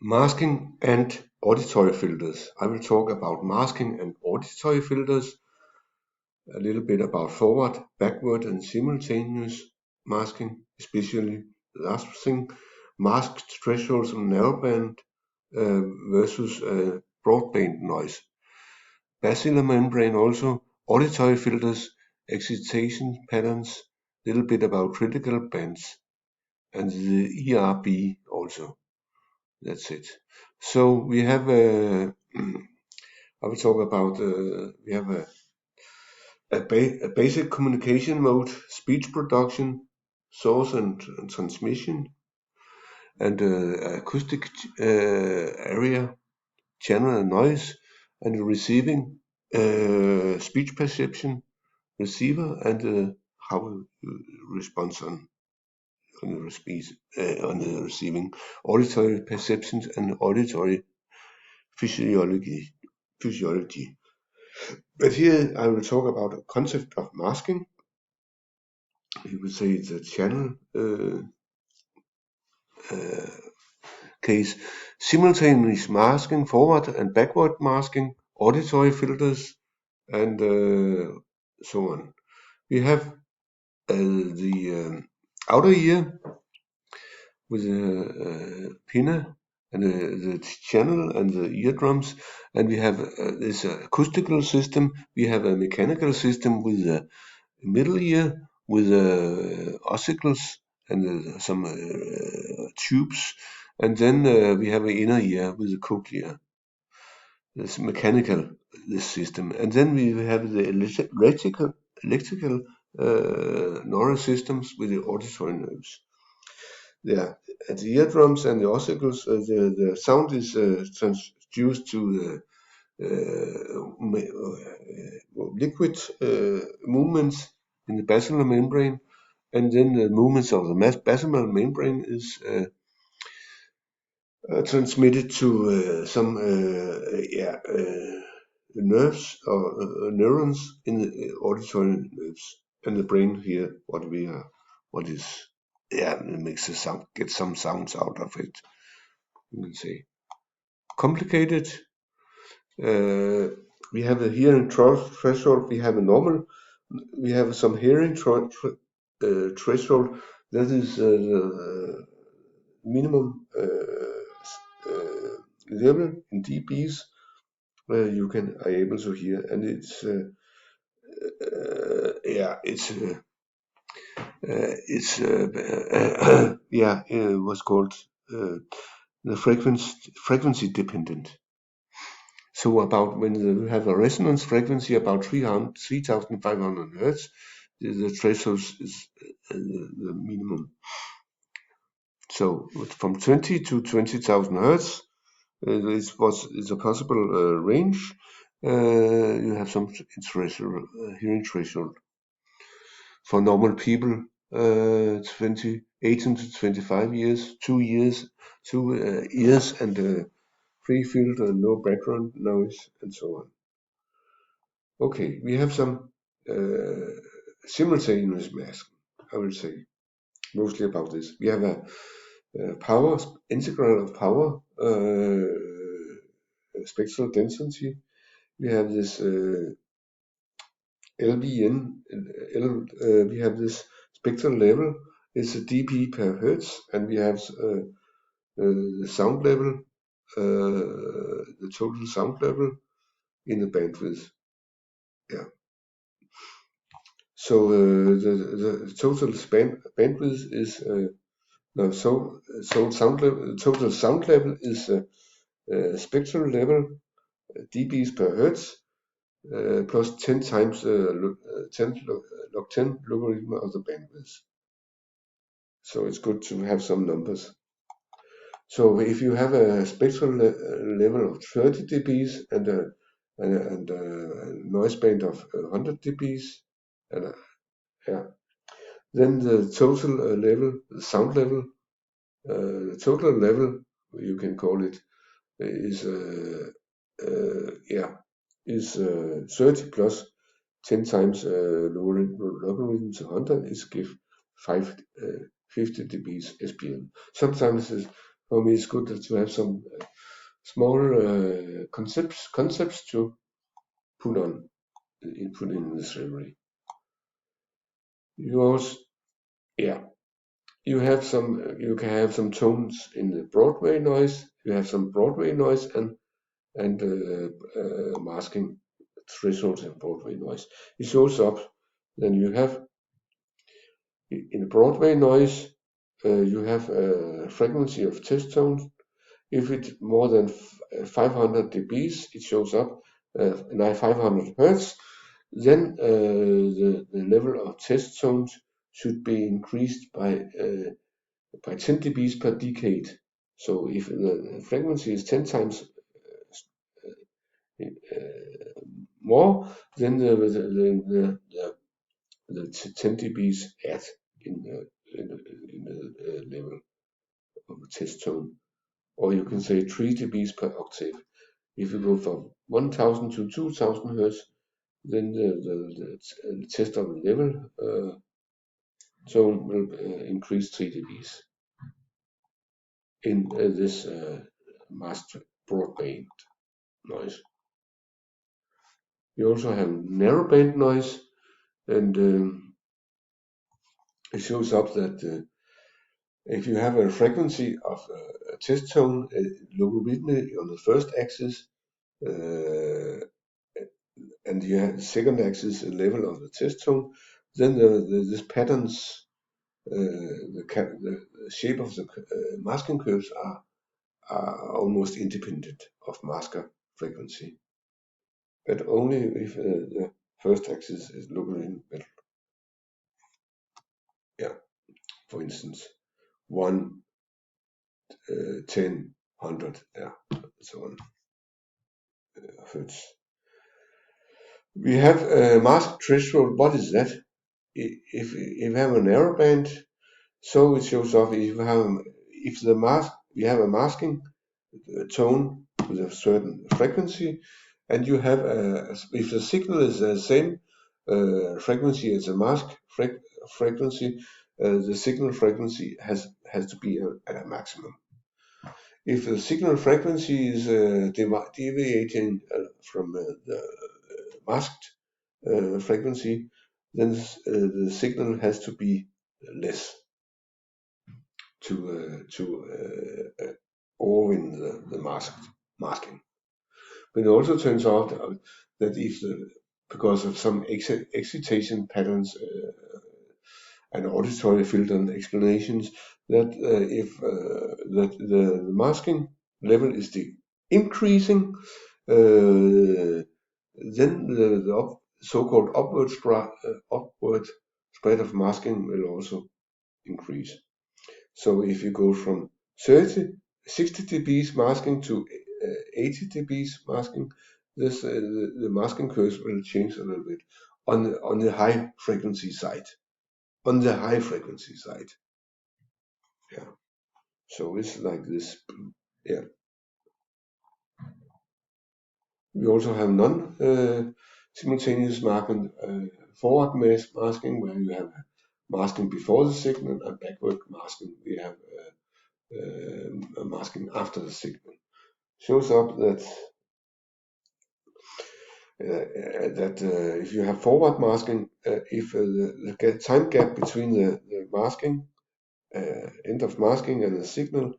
Masking and auditory filters. I will talk about masking and auditory filters, a little bit about forward, backward, and simultaneous masking, especially last thing, mask thresholds on narrowband versus broadband noise. Basilar membrane also, auditory filters, excitation patterns, little bit about critical bands, and the ERB also. That's it. So we have I will talk about we have a basic communication mode, speech production, source and transmission, and acoustic area, channel and noise, and receiving speech perception, receiver, and how response on the speech on the receiving, auditory perceptions and auditory physiology. But here I will talk about the concept of masking. You would say it's a channel case. Simultaneous masking, forward and backward masking, auditory filters, and so on. We have the outer ear with the pinna and the channel and the eardrums, and we have this acoustical system. We have a mechanical system with the middle ear with ossicles and some tubes, and then we have an inner ear with the cochlea. It's mechanical, this system, and then we have the electrical neural systems with the auditory nerves. Yeah, at the eardrums and the ossicles, the sound is transduced to liquid movements in the basilar membrane, and then the movements of the basilar membrane is transmitted to some nerves or neurons in the auditory nerves and the brain here. What is it makes the sound, get some sounds out of it. You can say complicated. We have a hearing threshold. We have a normal. We have some hearing threshold. That is the minimum level in dBs where you are able to hear, and it was called the frequency dependent. So about when you have a resonance frequency about 3,500 hertz, the threshold is the minimum. So from 20 to 20,000 hertz is a possible range. You have some hearing threshold. For normal people, 18 to 25 years, 2 years, 2 years, and free field and no background noise, and so on. Okay, we have some simultaneous masking, I will say, mostly about this. We have a power integral of power spectral density. We have this LBN. We have this spectral level. It's a dB per hertz, and we have the sound level, the total sound level in the bandwidth. Yeah. So the total bandwidth is sound level. Total sound level is spectral level dBs per hertz plus 10 times 10 log 10 logarithm of the bandwidth. So it's good to have some numbers. So if you have a spectral level of 30 dBs and a noise band of 100 dBs, then the total level, the sound level, the total level, you can call it, is 30 plus 10 times logarithm to 100 is give 50 dBs SPM. Sometimes it's For me, it's good to have some small concepts to put on input in this library. You also, yeah, you can have some tones in the Broadway noise. You have some Broadway noise and masking thresholds in Broadway noise. It shows up. Then you have in Broadway noise, you have a frequency of test tones. If it's more than 500 dBs, it shows up 500 Hertz. Then the level of test tones should be increased by 10 dBs per decade. So if the frequency is 10 times more, then the 10 dBs add in the level of the test tone. Or you can say 3 dBs per octave. If you go from 1000 to 2000 Hertz, then the test of the level tone will increase 3 dBs in this masked broadband noise. You also have narrowband noise, and it shows up that if you have a frequency of a test tone logarithmic on the first axis, and you have the second axis a level of the test tone, then this patterns, the shape of the masking curves are almost independent of masker frequency, but only if the first axis is logarithmic. Yeah, for instance, 1, 10, 100, yeah, so on. Hertz. We have a mask threshold. What is that? If you have a narrow band, so it shows off if you have a masking tone with a certain frequency, and you have if the signal is the same frequency as the mask frequency, the signal frequency has to be at a maximum. If the signal frequency is deviating from the masked frequency, then the signal has to be less to overwin the masking. But it also turns out that if because of some excitation patterns and auditory filter explanations, that if the masking level is increasing, then the so-called upward spread of masking will also increase. So if you go from 60 dBs masking to 80 dBs masking, the masking curves will change a little bit on the high frequency side. On the high frequency side, yeah. So it's like this, yeah. We also have non-simultaneous forward masking, where you have masking before the signal and backward masking. We have masking after the signal. Shows up that if you have forward masking, if the time gap between the masking end of masking and the signal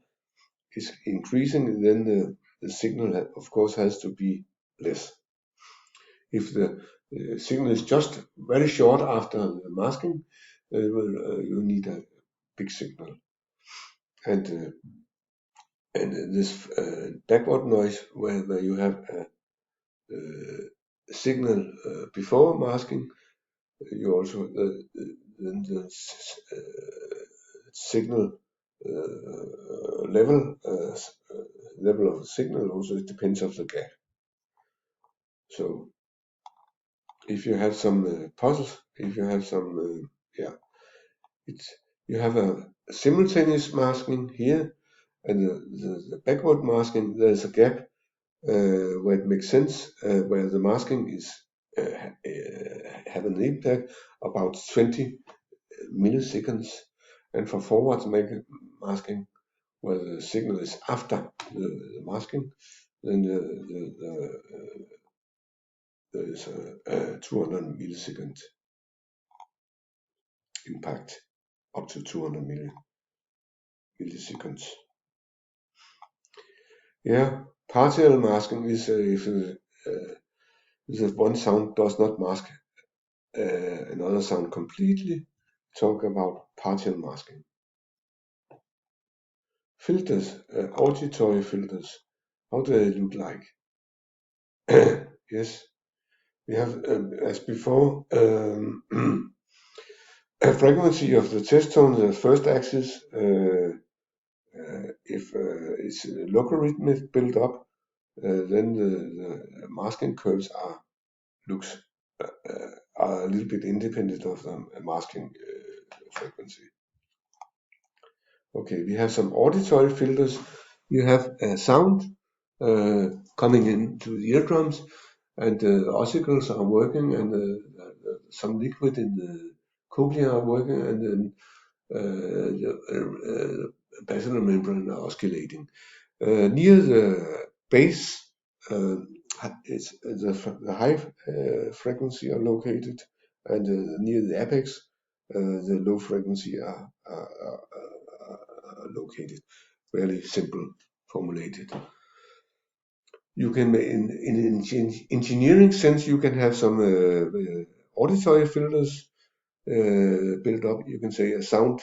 is increasing, then the signal of course has to be less. If the signal is just very short after the masking, you need a big signal. And this backward noise, where you have a signal before masking, you also then the signal level of the signal also depends on the gap. So if you have some puzzles, if you have some you have a simultaneous masking here, and the backward masking, there's a gap where it makes sense, where the masking is have an impact about 20 milliseconds, and for forward masking where the signal is after the masking, then there is a 200 millisecond impact, up to 200 milliseconds. Yeah, partial masking is if one sound does not mask another sound completely. Talk about partial masking. Filters, auditory filters. How do they look like? Yes, we have, as before, a frequency of the test tone, the first axis. If it's logarithmic built up, then the masking curves are a little bit independent of the masking frequency. Okay, we have some auditory filters. You have a sound coming into the eardrums, and the ossicles are working, and some liquid in the cochlea are working, and then the basilar membrane are oscillating. Near the base, it's the high frequency are located, and near the apex, the low frequency are located. Fairly simple formulated. You can, in engineering sense, you can have some auditory filters built up. You can say a sound.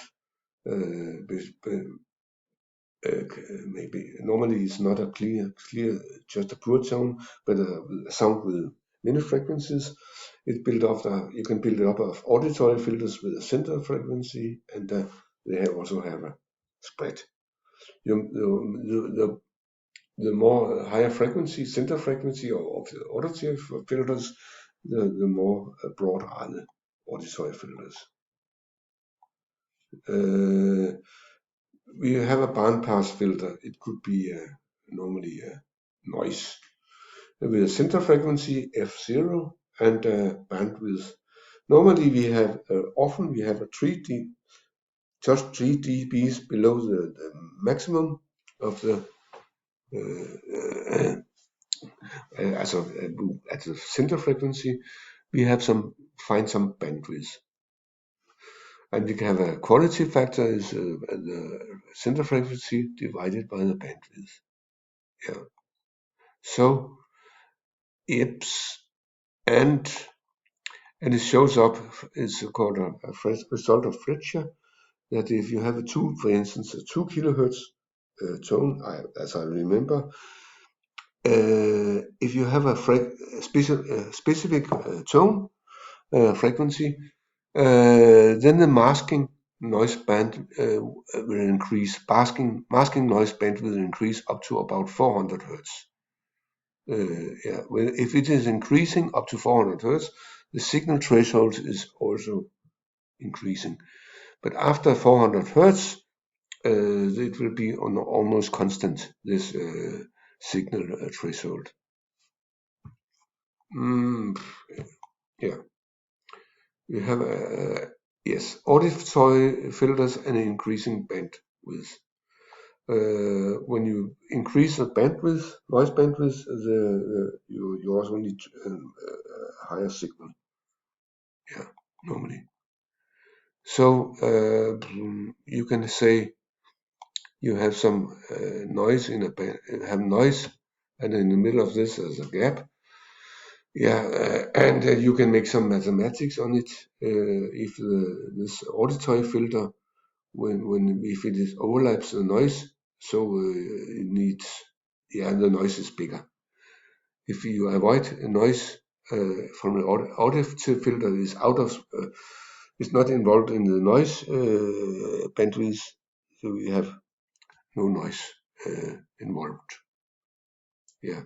Maybe normally it's not a clear, just a pure tone, but a sound with many frequencies. It's built up. You can build it up of auditory filters with a center frequency, and they also have a spread. The more higher frequency, center frequency of the auditory filters, the more broad are the auditory filters. We have a bandpass filter. It could be normally a noise with a center frequency F0 and bandwidth. Normally we have often we have a 3 just 3 dBs below the maximum of the at the center frequency. We have find some bandwidth. And we can have a quality factor is the center frequency divided by the bandwidth. Yeah. So IPS and it shows up. It's called a result of Fletcher. That if you have for instance, a 2 kilohertz tone, as I remember, if you have a specific tone frequency, then the masking noise band will increase. Masking noise band will increase up to about 400 hertz. If it is increasing up to 400 hertz, the signal threshold is also increasing. But after 400 hertz, it will be on almost constant, this signal threshold. Yeah. We have auditory filters and increasing bandwidth. When you increase the bandwidth, noise bandwidth, you also need a higher signal. Yeah, normally. So you can say you have some noise in a band, have noise, and in the middle of this there's a gap. Yeah, and you can make some mathematics on it. If this auditory filter, if it overlaps the noise, so it needs, the noise is bigger. If you avoid a noise from the auditory filter is is not involved in the noise bandwidth, so we have no noise involved. Yeah,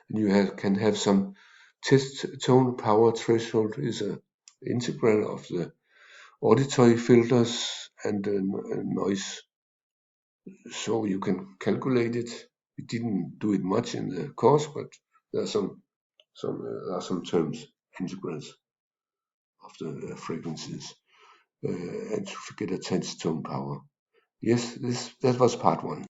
and you can have some test tone power threshold is an integral of the auditory filters and noise, so you can calculate it. We didn't do it much in the course, but there are some terms, integrals of the frequencies, and to get a test tone power. Yes, that was part one.